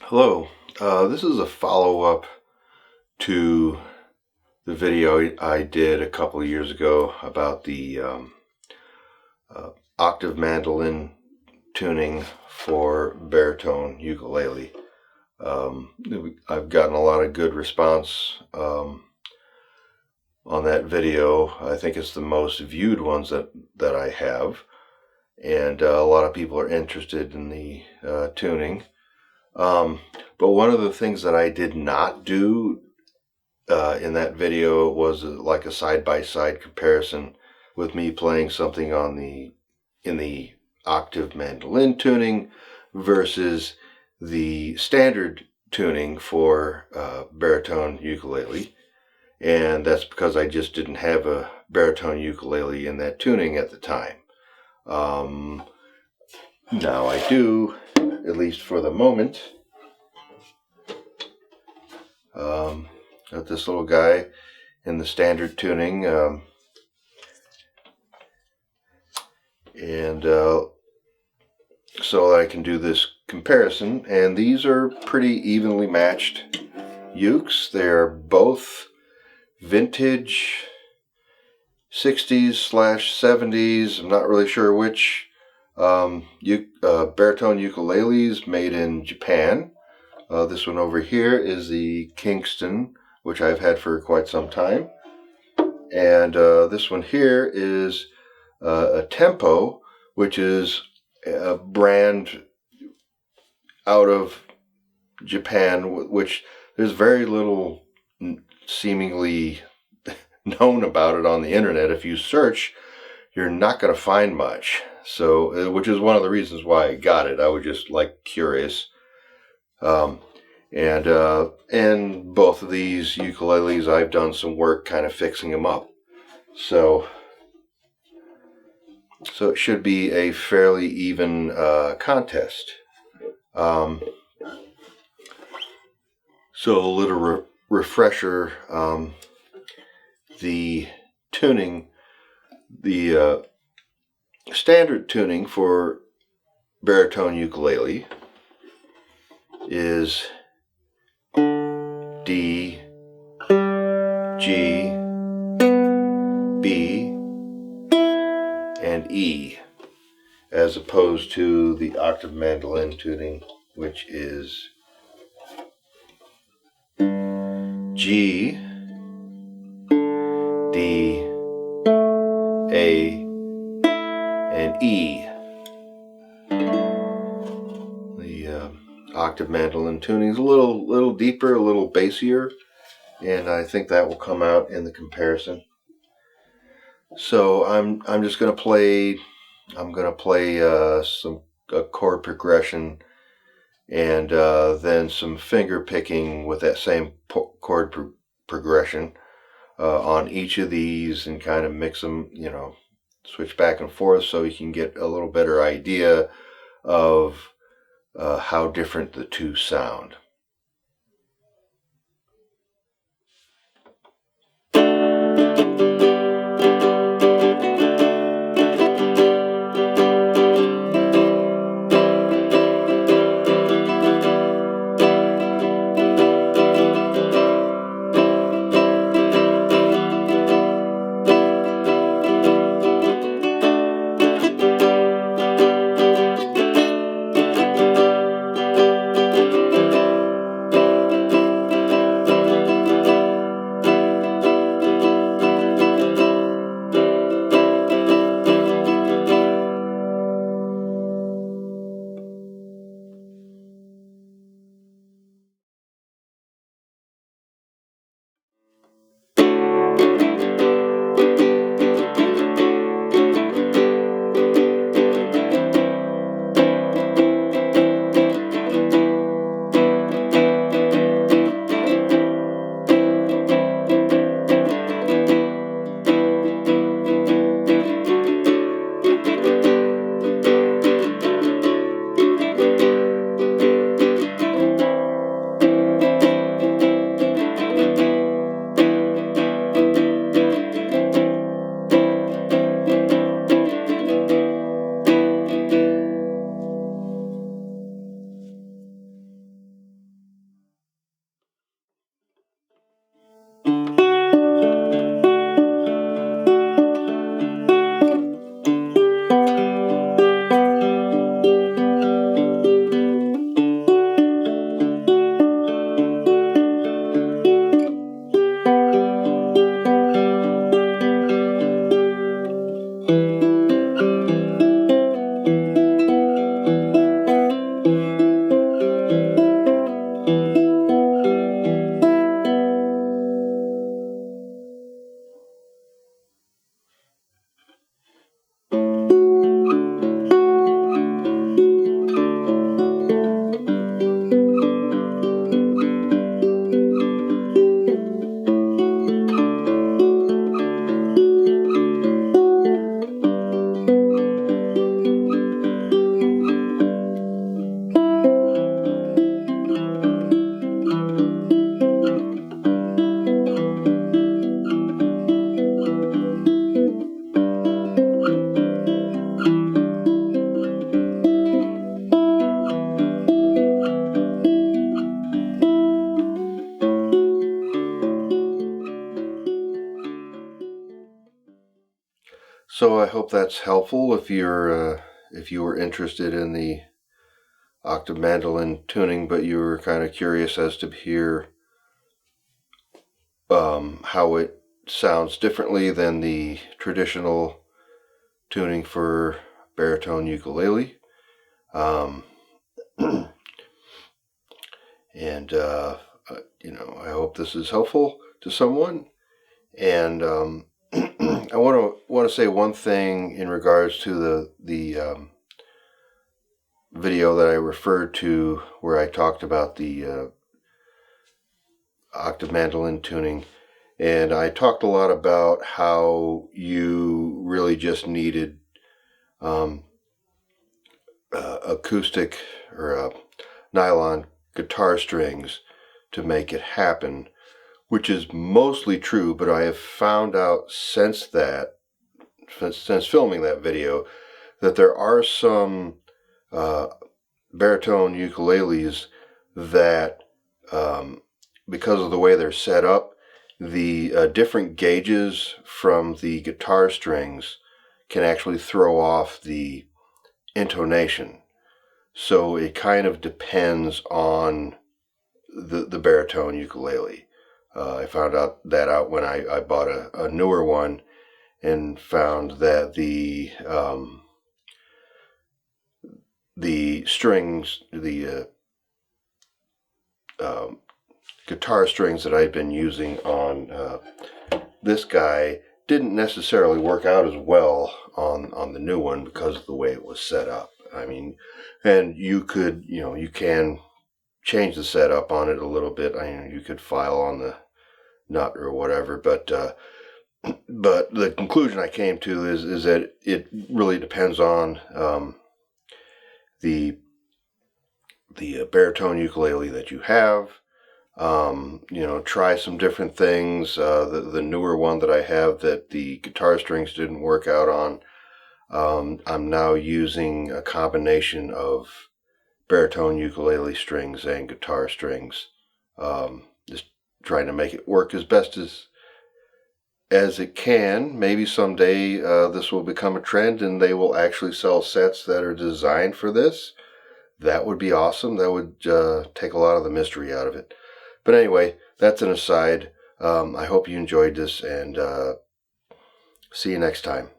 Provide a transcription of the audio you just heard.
Hello, this is a follow-up to the video I did a couple of years ago about the octave mandolin tuning for baritone ukulele. I've gotten a lot of good response on that video. I think it's the most viewed ones that I have, and a lot of people are interested in the tuning. But one of the things that I did not do in that video was like a side-by-side comparison with me playing something in the octave mandolin tuning versus the standard tuning for baritone ukulele. And that's because I just didn't have a baritone ukulele in that tuning at the time. Now I do, at least for the moment. Got this little guy in the standard tuning, and so I can do this comparison. And these are pretty evenly matched ukes. They're both vintage 60s/70s. I'm not really sure which. Baritone ukuleles made in Japan. This one over here is the Kingston, which I've had for quite some time. And this one here is a Tempo, which is a brand out of Japan, which there's very little seemingly known about it on the internet. If you search, you're not going to find much. So, which is one of the reasons why I got it. I was just like curious. And both of these ukuleles, I've done some work kind of fixing them up. So it should be a fairly even contest. So a little refresher, the tuning, the standard tuning for baritone ukulele is D, G, B, and E, as opposed to the octave mandolin tuning, which is G, D, A, and E. The octave mandolin tuning is a little deeper, a little bassier, and I think that will come out in the comparison. So I'm just going to play. I'm going to play some chord progression, and then some finger picking with that same chord progression on each of these, and kind of mix them, switch back and forth, so you can get a little better idea of how different the two sound. So I hope that's helpful if you were interested in the octave mandolin tuning, but you were kind of curious as to hear how it sounds differently than the traditional tuning for baritone ukulele. And I hope this is helpful to someone. And I want to say one thing in regards to the video that I referred to, where I talked about the octave mandolin tuning, and I talked a lot about how you really just needed acoustic or nylon guitar strings to make it happen, which is mostly true, but I have found out since filming that video, that there are some baritone ukuleles that, because of the way they're set up, the different gauges from the guitar strings can actually throw off the intonation. So it kind of depends on the baritone ukulele. I found that out when I bought a newer one, and found that the strings, the guitar strings that I'd been using on this guy didn't necessarily work out as well on the new one because of the way it was set up. I mean, and you can change the setup on it a little bit. You could file on the nut or whatever, but the conclusion I came to is that it really depends on the baritone ukulele that you have. Try some different things. The newer one that I have that the guitar strings didn't work out on, I'm now using a combination of baritone ukulele strings and guitar strings, just trying to make it work as best as it can. Maybe someday this will become a trend and they will actually sell sets that are designed for this. That would be awesome. That would take a lot of the mystery out of it. But anyway, that's an aside. I hope you enjoyed this, and see you next time.